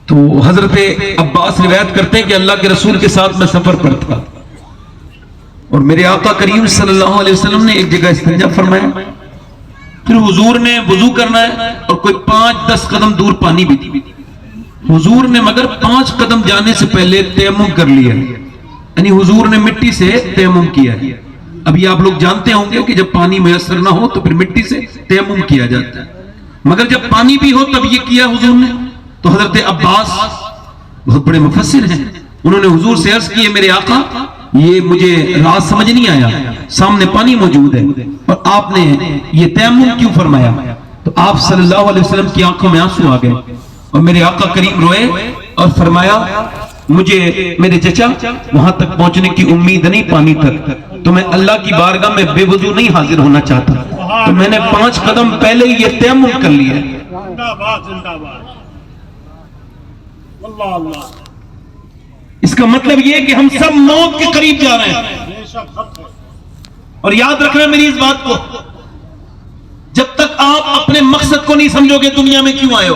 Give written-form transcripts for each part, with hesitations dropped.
तो हजरत अब्बास रिवायत करते हैं कि अल्लाह के रसूल के साथ मैं सफर पर था और मेरे आका करीम सल्लल्लाहु अलैहि वसल्लम ने एक जगह इस्तिंजा फरमाया, फिर हुजूर ने वुजू करना है और कोई 5-10 कदम दूर पानी भी थी। हुजूर ने मगर 5 कदम जाने से पहले तयम्मुम कर लिया, यानी हुजूर ने मिट्टी से तयम्मुम किया है। अभी आप लोग जानते होंगे कि जब पानी मुयस्सर ना हो तो फिर मिट्टी से तयम्मुम किया जाता है, मगर जब पानी भी हो तब ये किया हुजूर ने। तो हजरत अब्बास बहुत बड़े मुफस्सिर हैं, उन्होंने हुजूर से अर्ज किए, मेरे आका ये मुझे राज समझ नहीं आया, सामने पानी मौजूद है और आपने ये तयम्मुम क्यों फरमाया? तो आप सल्लल्लाहु अलैहि वसल्लम की आंखों में आंसू आ गए और मेरे आका करीम रोए और फरमाया, मुझे मेरे चचा वहां तक पहुंचने की उम्मीद नहीं पानी तक, तो मैं अल्लाह की बारगाह में बेवजू नहीं हाजिर होना चाहता, तो मैंने 5 कदम पहले ही ये तयम्मुम कर लिया। इसका मतलब यह कि हम सब मौत के करीब जा रहे हैं। और याद रखना मेरी इस बात को, जब तक आप अपने मकसद को नहीं समझोगे दुनिया में क्यों आए हो।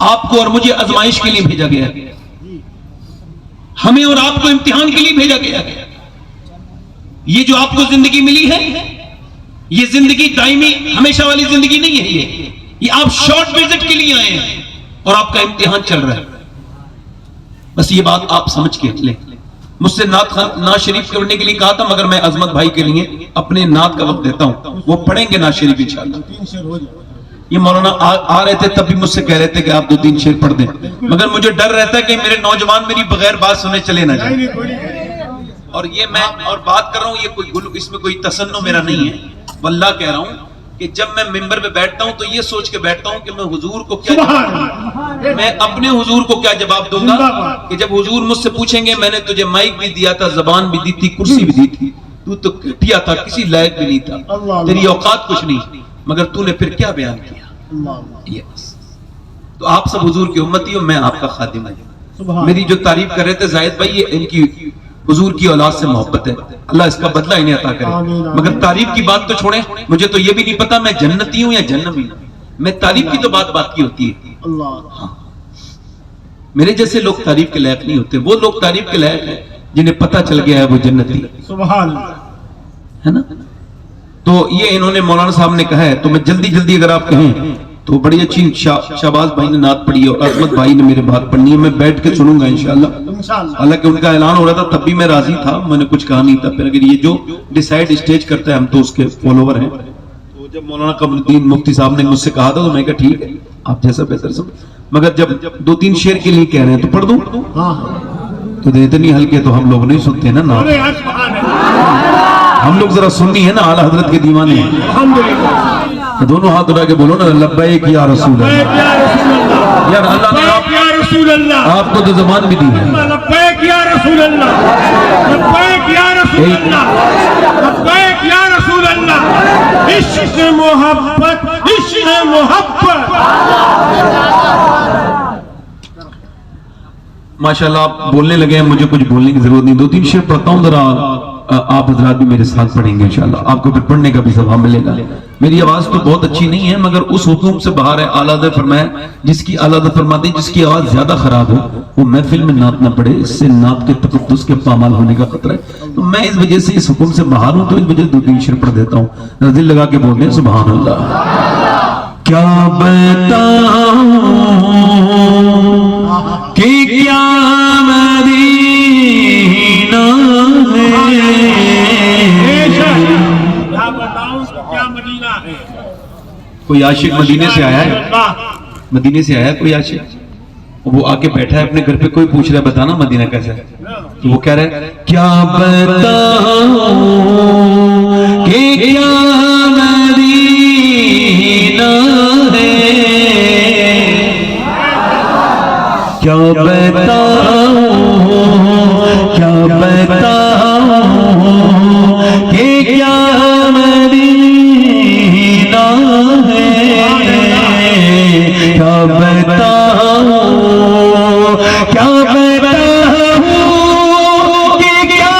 आपको और मुझे आजमाइश के लिए भेजा गया है, हमें और आपको इम्तिहान के लिए भेजा गया है। ये जो आपको जिंदगी मिली है, ये जिंदगी दायमी हमेशा वाली जिंदगी नहीं है। ये आप शॉर्ट विजिट के लिए आए हैं और आपका इम्तिहान चल रहा है। बस ये बात आप समझ के लें। मुझसे नात शरीफ करने के लिए कहा था, मगर मैं अजमत भाई के लिए अपने नात का वक्त देता हूं, वो पढ़ेंगे नात शरीफ इंशाअल्लाह। ये मौलाना आ रहे थे तब भी मुझसे कह रहे थे कि आप 2-3 शेर पढ़ दें, मगर मुझे डर रहता है कि मेरे नौजवान मेरी बगैर बात सुने चले ना जाए। और ये मैं और बात कर रहा हूं, ये कोई इसमें कोई तसन्नो मेरा नहीं है, वल्लाह कह रहा हूं कि जब मैं मिंबर पे बैठता हूं तो ये सोच के बैठता हूं कि मैं हुजूर को क्या मैं अपने हुजूर को क्या जवाब दूंगा कि जब हुजूर मुझसे पूछेंगे, मैंने तुझे माइक भी दिया था, जबान भी दी थी, कुर्सी भी दी थी, तू तो घटिया था, किसी लायक भी नहीं था, तेरी औकात कुछ नहीं, मगर तूने फिर क्या बयान किया। ये तो आप सब हुजूर की उम्मती हो, मैं आपका खादिम हूं। मेरी जो तारीफ कर रहे थे जाहिद भाई, ये इनकी हुजूर की औलाद से मोहब्बत है, अल्लाह इसका बदला इन्हें अता करे। मगर तारीफ की बात तो छोड़ें, मुझे तो ये भी नहीं पता मैं जन्नती हूं या जहन्नमी हूं। मैं तारीफ की तो बात की होती है। हाँ, मेरे जैसे लोग तारीफ के लायक नहीं होते, वो लोग तारीफ के लायक हैं जिन्हें पता चल गया है वो जन्नती है ना। तो ये इन्होंने मौलाना साहब ने कहा है, तो मैं जल्दी अगर आप कहें तो बड़ी अच्छी शाहबाज भाई ने नात पढ़ी और अजमत भाई ने मेरे बात पढ़नी है, मैं बैठ के सुनूंगा इंशाअल्लाह। हालांकि उनका ऐलान हो रहा था तब भी मैं राजी था, मैंने कुछ कहा नहीं था, फिर अगर ये जो डिसाइड स्टेज करता है हम तो उसके फॉलोवर हैं। तो जब मौलाना कमरुद्दीन मुफ्ती साहब ने मुझसे कहा था तो मैं कहा ठीक है, आप जैसा बेहतर समझ, मगर जब 2-3 शेर के लिए कह रहे हैं तो पढ़ दूं। तो इतनी हल्के तो हम लोग नहीं सुनते ना नात, हम लोग जरा सुन्नी है ना, आला हजरत के दीवाने हैं। तो दोनों हाथ उठा के बोलो ना, लब्बैक या रसूल अल्लाह। यार अल्लाह ने आपको तो ज़बान भी दी है। लब्बैक या रसूल अल्लाह, लब्बैक या रसूल अल्लाह, लब्बैक या रसूल अल्लाह। इश्क़ मोहब्बत, इश्क़ मोहब्बत। माशाल्लाह आप बोलने लगे हैं, मुझे कुछ बोलने की जरूरत नहीं। 2-3 शेर पढ़ता हूँ, जरा आप हजरात भी मेरे साथ पढ़ेंगे इंशाल्लाह, आपको फिर पढ़ने का भी सवाब मिलेगा। मेरी आवाज तो बहुत अच्छी नहीं है, मगर उस हुक्म से बाहर है। आला हज़रत फरमाया, जिसकी आला हज़रत फरमाते हैं जिसकी आवाज ज्यादा खराब हो वो महफिल में नात ना पड़े, इससे नात के तकद्दुस के पामाल होने का खतरा है। तो मैं इस वजह से इस हुक्म से बाहर हूं, तो इस वजह से 2-3 शेर पढ़ देता हूँ। दिल लगा के बोलते हैं सुभान अल्लाह। क्या बताऊं कि क्या मदीना है। कोई आशिक मदीने से आया है, मदीने से आया कोई आशिक, वो आके बैठा है अपने घर पे, कोई पूछ रहा है बताना मदीना कैसा है, तो वो कह रहा है क्या बताऊं कि क्या मदीना है, क्या बताऊं, क्या बताऊं कि क्या मदीना है, क्या बताऊं, क्या बताऊं कि क्या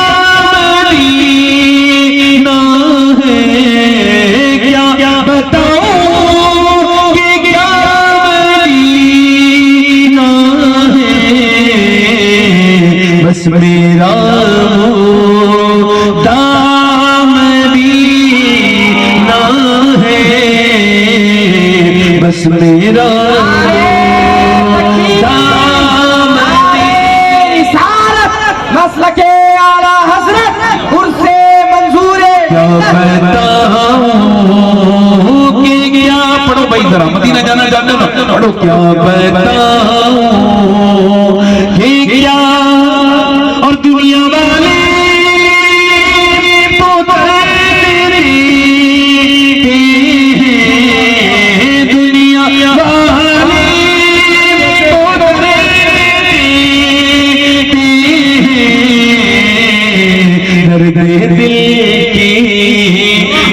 मदीना है, क्या बताऊं कि क्या मदीना मेरा मसलके आला हजरत उर्से मंजूर है। क्या बताऊं कि क्या, पढ़ो भाई जरा, मदीना जाना चाहते हो ना, पढ़ो। क्या बताऊं कि क्या, और दुनिया वाले तो तेरी दुनिया वाले तो तेरी दर्द दिल की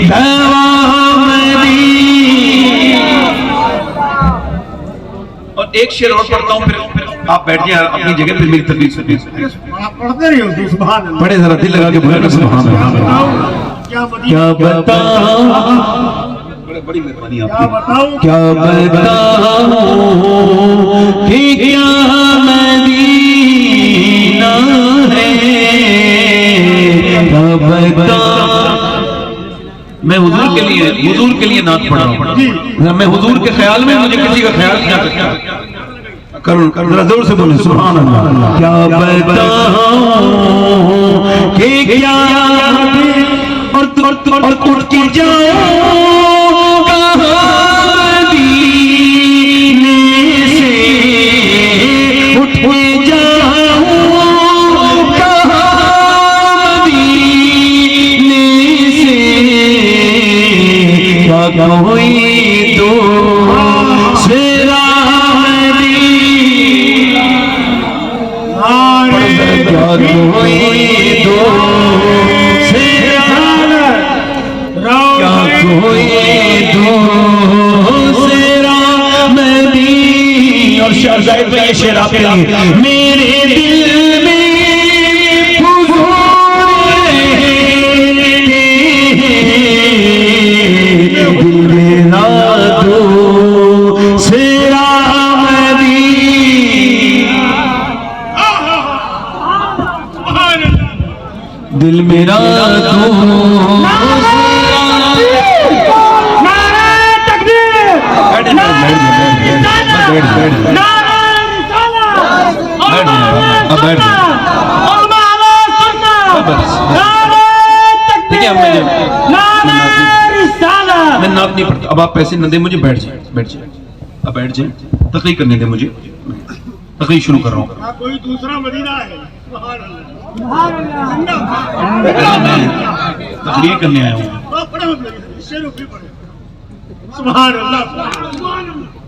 दवा दी। और एक शेर और पढ़ता हूँ, फिर आप बैठ जाए अपनी जगह, फिर मेरी तकलीफ सुनिए। पढ़ते रहिए उर्दू, सुभान अल्लाह। बड़े जरा दिल लगा के बोले ना सुभान अल्लाह। क्या बताऊं, बड़ी मेहरबानी क्या आपकी। बताऊं, क्या बताऊं कि क्या मदीना है, क्या बताऊं। मैं हुजूर के लिए नात पढ़ रहा हूँ। मैं हुजूर के ख्याल में, मुझे किसी का ख्याल नहीं आता। करुण करुण जोर से बोले सुभान अल्लाह। क्या बताऊं कि क्या, और उठ के जाऊं कहाँ दीने से, उठ के जाऊं कहाँ दीने से, क्या कोई तो सेरा क्या कोई तो कोई दूसरा मदीना। और शाहजाद में ये शेर आपके लिए, मेरे दिल में हुजूर दिल मेरा दूसरा मदीना, दिल मेरा मैं नात नहीं पढ़ता। अब आप पैसे न दे मुझे, बैठ जाए, बैठ जाए, अब बैठ जाए, तकरीर करने दे मुझे, तकरीर शुरू कर रहा हूँ। कोई दूसरा मदीना है, तकरीर करने आया हूँ।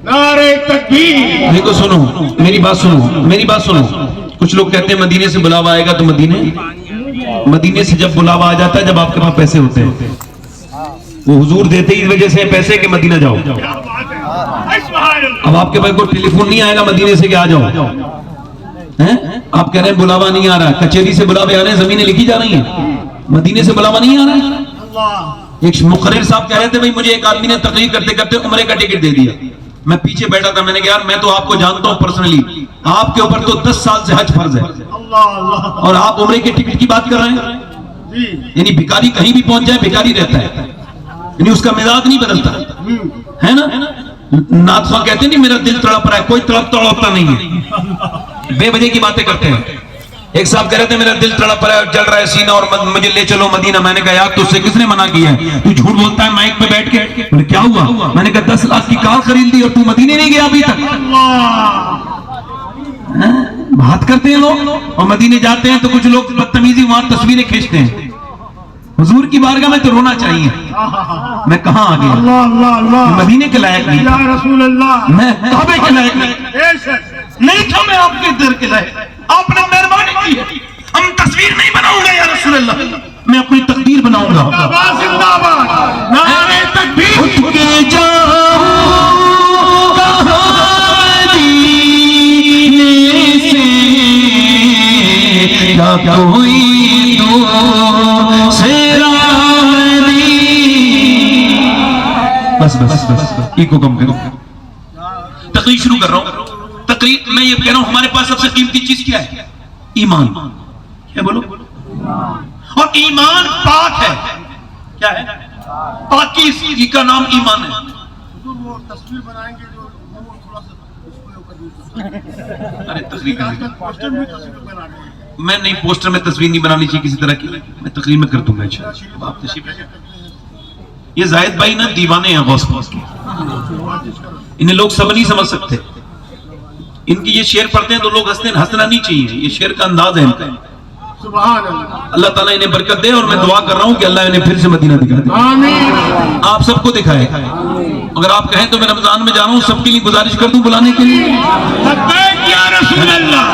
नारे तकबीर। देखो सुनो, मेरी बात सुनो, मेरी बात सुनो। कुछ लोग कहते हैं मदीने से बुलावा आएगा तो मदीने से जब बुलावा आ जाता है जब आपके पास पैसे होते हैं। वो हुजूर देते ही इस वजह से पैसे के मदीना जाओ। अब आपके पास कोई टेलीफोन नहीं आएगा मदीने से कि आ जाओ, हैं? आप कह रहे हैं बुलावा नहीं आ रहा, कचेरी से बुलावे आ रहे हैं, जमीनें लिखी जा रही हैं, मदीने से बुलावा नहीं आ रहा है। एक मुखर्रिर साहब कह रहे थे भाई मुझे एक आदमी ने तकरीर करते करते उम्रे का टिकट दे दिया। मैं पीछे बैठा था, मैंने कहा यार मैं तो आपको जानता हूं पर्सनली, आपके ऊपर तो 10 साल से हज फर्ज है और आप उम्रे के टिकट की बात कर रहे हैं। यानी भिखारी कहीं भी पहुंच जाए भिखारी रहता है, यानी उसका मिजाज नहीं बदलता है ना। नाथवा कहते नहीं मेरा दिल तड़प रहा है, कोई तड़पता नहीं है, बेवजह की बातें करते हैं। एक साहब कह रहे थे मेरा दिल तड़प रहा है, जल रहा है सीना और मुझे ले चलो मदीना। मैंने कहा यार तुझसे किसने मना किया है, तू झूठ बोलता है माइक पे बैठ के। बोले क्या हुआ? मैंने कहा 10 लाख की कार खरीद ली और तू मदीने नहीं गया अभी तक। बात करते हैं लोग, और मदीने जाते हैं तो कुछ लोग बदतमीजी वहां तस्वीरें खींचते हैं। हुजूर की बारगाह में तो रोना चाहिए, मैं कहां आ गया, अल्लाह अल्लाह अल्लाह, मदीने के लायक नहीं, या रसूल अल्लाह, मैं काबे के लायक नहीं था, मैं आपके दर के लायक। आपने मेहरबानी की है, हम तस्वीर नहीं बनाऊंगा या रसूल अल्लाह, मैं अपनी तकदीर बनाऊंगा। जिंदाबाद, नारे तकबीर। उठ के जाऊं कहां दीने से, क्या कोई बस बस बस इको कम करो। तकरीर शुरू कर रहा हूं। तकरीर मैं ये कह रहा हूं हमारे पास सबसे कीमती चीज क्या है? ईमान। क्या बोलो? और ईमान पाक है। क्या है? पाकी का नाम ईमान है। वो तस्वीर बनाएंगे जो अरे तस्वीर मैं नहीं, पोस्टर में तस्वीर नहीं बनानी चाहिए किसी तरह की, मैं तकरीर में कर दूंगा इंशाअल्लाह। आप तशरीफ ये जाहिद भाई ना दीवाने हैं गौस पाक के, इन्हें लोग सब नहीं समझ सकते। इनकी ये शेर पढ़ते हैं तो लोग हंसना नहीं चाहिए, ये शेर का अंदाज है इनका। अल्लाह ताला इन्हें बरकत दे और मैं दुआ कर रहा हूं कि अल्लाह इन्हें फिर से मदीना दिखा दे, आमीन। आप सबको दिखाए। अगर आप कहें तो मैं रमजान में जा रहा हूं, सबके लिए गुजारिश कर दूं बुलाने के लिए। लब्बैक या रसूल अल्लाह,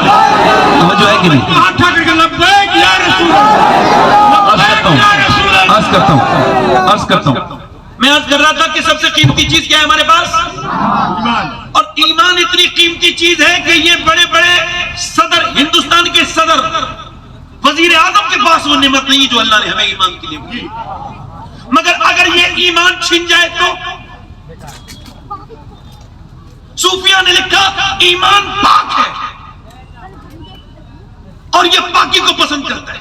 समझ है कि नहीं? हाथ उठा के लब्बैक या रसूल अल्लाह, अर्ज करता हूं मैं अर्ज कर रहा था कि सबसे कीमती चीज क्या है हमारे पास? और ईमान इतनी कीमती चीज है कि ये बड़े बड़े सदर, हिंदुस्तान के सदर, वजीर आजम के पास वो नेमत नहीं जो अल्लाह ने हमें ईमान की दी। मगर अगर ये ईमान छिन जाए तो सूफिया ने लिखा ईमान पाक है और ये पाकी को पसंद करता है।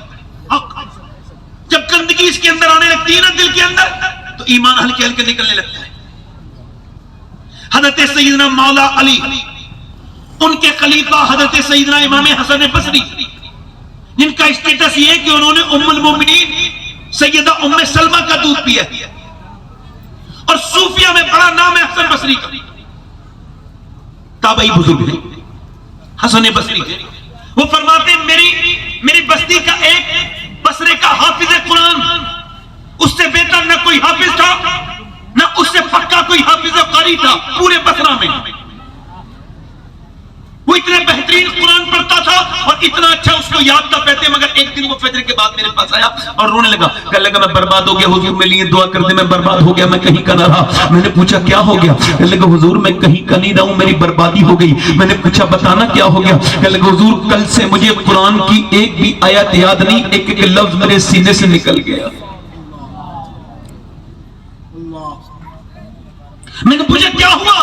जब गंदगी इसके अंदर आने लगती है ना दिल के अंदर, तो ईमान हल्के हल्के निकलने लगता है। हजरत सईदना मौला अली, उनके खलीफा हजरत सईदना इमाम हसन बसरी, जिनका स्टेटस ये है कि उन्होंने उम्मुल मोमिनीन सैयदा उम्मे सलमा का दूध पिया, और सूफिया में बड़ा नाम है हसन बसरी का। ताबई बुजुर्ग है हसन बसरी है। वो फरमाते मेरी बस्ती का एक बसरे का हाफिज कुरान, उससे बेहतर न कोई हाफिज था, न उससे पक्का कोई हाफिज कारी था पूरे बसरा में। वो इतने बेहतरीन कुरान पढ़ता था और इतना अच्छा उसको याद था पहते। मगर एक दिन वो फजर के बाद मेरे पास आया और रोने लगा, कहने लगा मैं बर्बाद हो गया हुजूर, मेरे लिए दुआ कर दे, मैं बर्बाद हो गया, मैं कहीं का ना रहा। मैंने पूछा क्या हो गया? कहने लगा हुजूर मैं कहीं का नहीं रहा हूं, मेरी बर्बादी हो गई। मैंने पूछा बताना क्या हो गया? कहने लगा हुजूर कल से मुझे कुरान की एक भी आयत याद नहीं, एक एक लफ्ज मेरे सीने से निकल गया। मैंने पूछा क्या हुआ?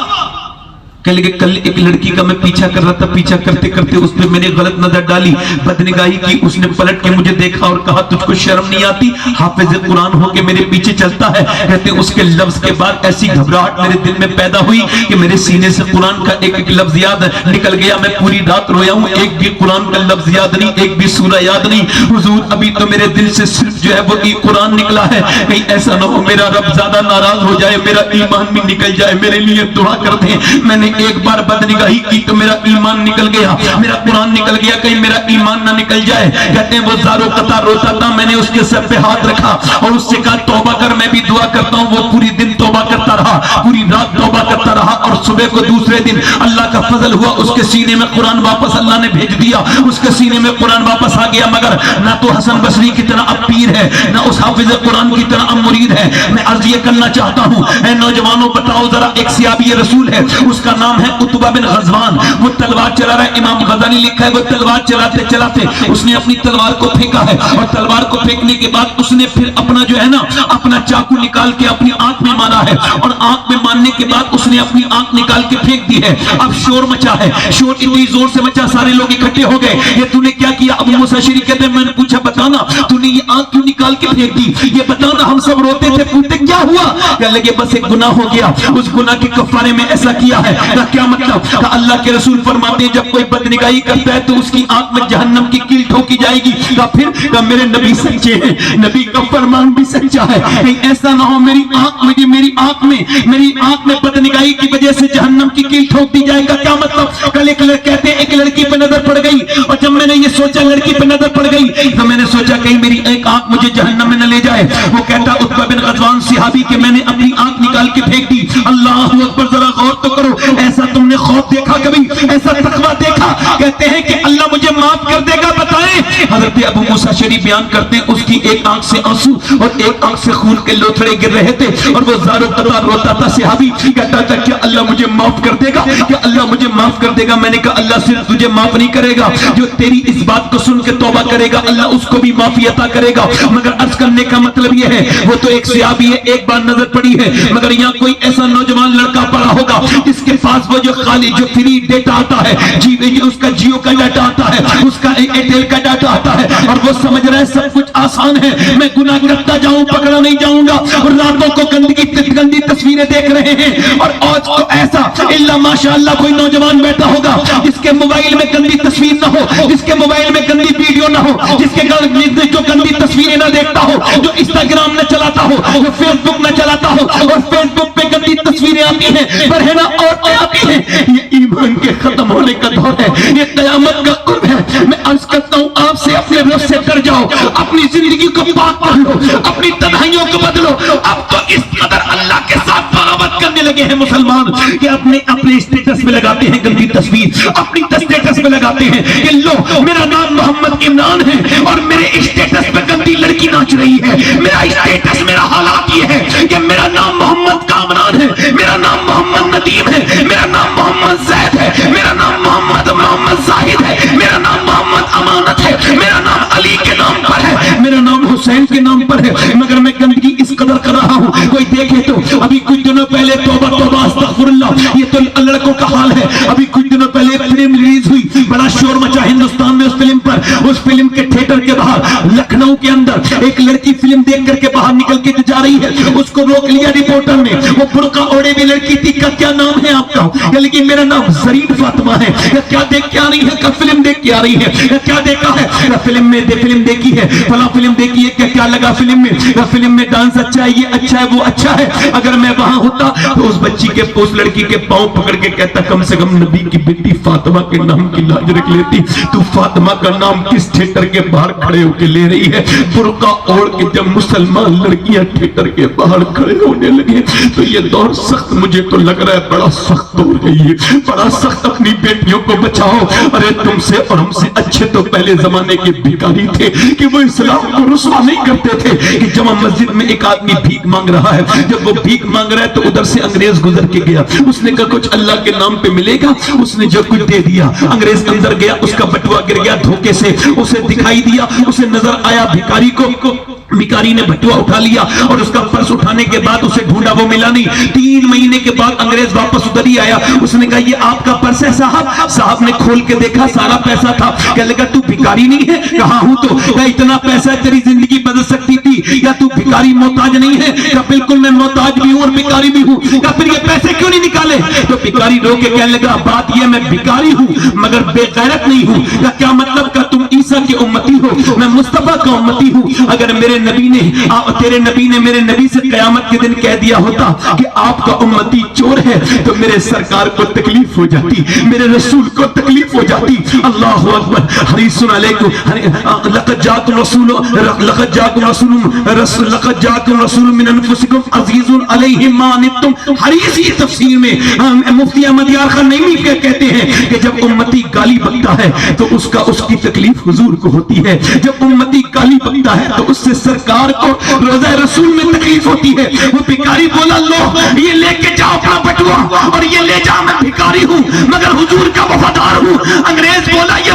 कहने लगे कल एक लड़की का मैं पीछा कर रहा था, पीछा करते करते उस पर मैंने गलत नजर डाली, बदनिगाही की। उसने पलट के मुझे देखा और कहा तुझको शर्म नहीं आती, हाफिज कुरान होके मेरे पीछे चलता है। कहते उसके लफ्ज के बाद ऐसी घबराहट मेरे दिल में पैदा हुई कि मेरे सीने से कुरान का एक एक लफ्ज याद निकल गया। मैं पूरी रात रोया हूं, एक भी कुरान का लफ्ज याद नहीं, एक भी सूरा याद नहीं। हुजूर अभी तो मेरे दिल से सिर्फ जो है वो कुरान निकला है, कहीं ऐसा ना हो मेरा रब ज्यादा नाराज हो जाए, मेरा ईमान भी निकल जाए, मेरे लिए दुआ कर दे। मैंने एक बार बदनिगाही की तो मेरा ईमान निकल गया, मेरा कुरान निकल गया, कहीं मेरा ईमान ना निकल जाए। कहते हैं वो ज़ारो कतार रोता था, मैंने उसके सर पे हाथ रखा और उससे कहा तौबा कर, मैं भी दुआ करता हूँ। वो पूरी दिन तौबा करता रहा, पूरी रात तौबा करता रहा और सुबह को दूसरे दिन अल्लाह का फजल हुआ, उसके सीने में कुरान वापस अल्लाह ने भेज दिया, उसके सीने में कुरान वापस आ गया। मगर ना तो हसन बसरी की तरह अब पीर है, ना उस हाफिज कुरान की तरह अब मुरीद है। मैं अर्ज ये करना चाहता हूँ, नौजवानों बताओ जरा, एक सियाबी रसूल है, उसका नाम है उतबा बिन गज़वान। वो तलवार चला रहा है, इमाम गज़ाली लिखा है वो तलवार चलाते चलाते उसने अपनी तलवार को फेंका है, और तलवार को फेंकने के बाद उसने फिर अपना जो है ना अपना चाकू निकाल के अपनी आंख में मारा है, और आंख में मारने के बाद उसने अपनी आंख निकाल के फेंक दी है। अब शोर मचा है, शोर इतनी जोर से मचा, सारे लोग इकट्ठे हो गए, ये तूने क्या किया? अबू मूसा अशअरी कहते हैं मैंने पूछा बताना तूने ये आंख क्यों निकाल के फेंक दी, ये बताना। हम सब रोते थे, पूछते क्या हुआ? कहने लगे बस एक गुनाह हो गया, उस गुनाह के कफारे में ऐसा किया है। क्या मतलब? अल्लाह के रसूल फरमाते हैं जब कोई बदनिगाही करता है तो उसकी आंख में जहन्नम की कील ठोकी जाएगी। फिर मेरे नबी सच्चे हैं, नबी का फरमान भी सच्चा है, कहीं ऐसा ना हो मेरी आंख में बदनिगाही की वजह से जहन्नम की कील ठोक दी जाएगा। क्या मतलब? कल कहते हैं एक लड़की पे नजर पड़ गई, और जब मैंने ये सोचा लड़की पे नजर पड़ गई तो मैंने सोचा कहीं मेरी एक आंख मुझे जहन्नम में न ले जाए। वो कहता उतबा बिन गज़वान सहाबी के मैंने अपनी आंख निकाल के फेंक दी। अल्लाह अकबर, जरा गौर तो करो, ऐसा तुमने खौफ देखा कभी? ऐसा तकवा देखा? कहते हैं कि अल्लाह मुझे माफ कर देगा, बताएं। हजरत अबू मूसा अशअरी बयान करते हैं उसकी एक आंख से आंसू और एक आंख से खून के लोथड़े गिर रहे थे, और वो ज़ारो कतार रोता था। सहाबी कहता था क्या अल्लाह मुझे माफ कर देगा, क्या अल्लाह मुझे माफ कर देगा? मैंने कहा अल्लाह सिर्फ तुझे माफ नहीं करेगा, जो तेरी इस बात को सुन के तौबा करेगा अल्लाह उसको भी माफी अता करेगा। मगर अर्ज करने का मतलब यह है, वो तो एक सहाबी है, एक बार नजर पड़ी है, मगर यहाँ कोई ऐसा नौजवान लड़का पड़ा होगा जिसके पास वो जो खाली जो फ्री डेटा आता है, उसका जियो का डाटा आता है, उसका एयरटेल का डाटा आता है, और वो समझ रहा है सब कुछ आसान है, मैं गुनाह करता जाऊं पकड़ा नहीं जाऊंगा, और रातों को गंदी तस्वीरें तस्वीरें देख रहे हैं। और आज तो ऐसा इल्ला माशाअल्लाह कोई नौजवान बैठा होगा जिसके मोबाइल में गंदी तस्वीर ना हो, जिसके मोबाइल में गंदी वीडियो ना हो, जिसके जो गंदी तस्वीरें ना देखता हो, जो इंस्टाग्राम न चलाता हो, जो फेसबुक न चलाता हो, और फेसबुक पे गंदी तस्वीरें आती हैं, बहना और आती हैं। ये ईमान के खत्म होने का दौर है, ये कयामत का कुर्ब है। मैं अर्ज करता हूँ आपसे, अपने रब से डर जाओ, अपनी जिंदगी को पाक कर लो, अपनी तन्हाइयों को बदलो। अब तो इस कदर अल्लाह के साथ बगावत करने लगे हैं मुसलमान कि अपने स्टेटस में लगाते हैं गंदी तस्वीर, अपनी स्टेटस में लगाते हैं कि लो मेरा नाम मोहम्मद इमरान है और मेरे स्टेटस पे गंदी लड़की नाच रही है। मेरा स्टेटस, मेरा हालात ये है कि मेरा नाम मोहम्मद कामरान है, मेरा नाम मोहम्मद नदीम है, मेरा नाम मोहम्मद जैद है, मेरा नाम मोहम्मद जाहिद है, मेरा नाम मोहम्मद अमानत है, मेरा नाम अली के नाम पर है, मेरा नाम हुसैन के नाम पर है। मगर मैं गंदगी इस कदर कर रहा हूँ, कोई देखे तो अभी कुछ दिनों पहले तौबा तौबा अस्तगफिरुल्लाह, ये तो लड़कों का हाल है। अभी कुछ दिनों पहले फिल्म रिलीज हुई, बड़ा शोर मचा हिंदुस्तान में उस फिल्म पर। उस फिल्म के थिएटर के बाहर लखनऊ के अंदर एक लड़की फिल्म देख करके बाहर निकल के जा रही है, उसको रोक लिया रिपोर्टर ने। वो बुर्का ओढ़े भी लड़की थी। का क्या नाम है आपका? लेकिन मेरा नाम जरीन फातिमा है। क्या देख के आ रही है? क्या फिल्म देख के आ रही है? क्या देखा है? फिल्म देखी है, फला फिल्म देखी है। क्या लगा फिल्म में? फिल्म में डांस अच्छा है, ये अच्छा है, वो अच्छा है। अगर मैं वहां होता तो उस बच्ची के, उस लड़की के पांव पकड़ के कहता कम से कम नबी की बेटी फातिमा के नाम की लाज रख लेती। तू फातिमा का नाम किस थिएटर के बाहर खड़े होके ले रही है? बुर्का ओढ़ के जब मुसलमान लड़कियां थिएटर के बाहर खड़े होने लगे तो ये दौर सख्त, मुझे तो लग रहा है बड़ा सख्त दौर है ये, बड़ा सख्त। अपनी बेटियों को बचाओ। अरे तुमसे और हमसे अच्छे तो पहले जमाने के भिखारी थे कि वो इस्लाम को रुस्वा नहीं करते थे कि जमा मस्जिद में एक आदमी भीख मांग रहा है, जब वो भीख मांग रहा है तो उधर से अंग्रेज गुजर के गया, उसने कहा कुछ अल्लाह के नाम पे मिलेगा, उसने जो कुछ दे दिया। अंग्रेज अंदर गया, उसका बटुआ गिर गया धोखे से, उसे दिखाई दिया, उसे नजर आया भिखारी को। भिखारी ने बटुआ उठा लिया और उसका पर्स उठाने के बाद उसे ढूंढा, वो मिला नहीं। 3 महीने के बाद अंग्रेज वापस उधर ही आया, उसने कहा ये आपका पर्स है साहब? साहब ने खोल के देखा, सारा पैसा था। क्या लगा तू भिखारी नहीं है? कहा हूं तो। क्या इतना पैसा तेरी जिंदगी बदल सकती थी? या तू भिखारी मोहताज नहीं है? क्या बिल्कुल मैं मोहताज भी हूं और भिखारी भी हूं। क्या फिर ये पैसे क्यों नहीं निकाले? तो भिखारी रो के कहने लगा बात ये, मैं भिखारी हूं मगर बेगैरत नहीं हूं। क्या मतलब? का तुम ईसा के उम्मती हो, मैं मुस्तफा का उम्मती हूं। अगर मेरे नबी ने, तेरे नबी ने मेरे नबी से क़यामत के दिन कह दिया होता कि आपका उम्मती चोर है तो मेरे सरकार को तकलीफ हो जाती, मेरे रसूल को तकलीफ हो जाती। अल्लाह अकबर। हरीसुन अलैकुम लक़द जाकुम रसूलुम मिन अनफुसिकुम अज़ीज़ुन अलैहि मा अनित्तुम। हरीस की तफसीर में मुफ्ती अहमद यार खान नईमी कहते हैं कि जब उम्मती गाली बकता है तो उसकी तकलीफ हुजूर को होती है। जब उम्मती गाली बकता है तो उससे सरकार को रोज़ा रसूल में तकलीफ होती है। वो भिखारी बोला लो ये लेके जाओ अपना बटुआ और ये ले जाओ, मैं भिखारी हूं मगर हुजूर का वफादार हूं। अंग्रेज बोला ये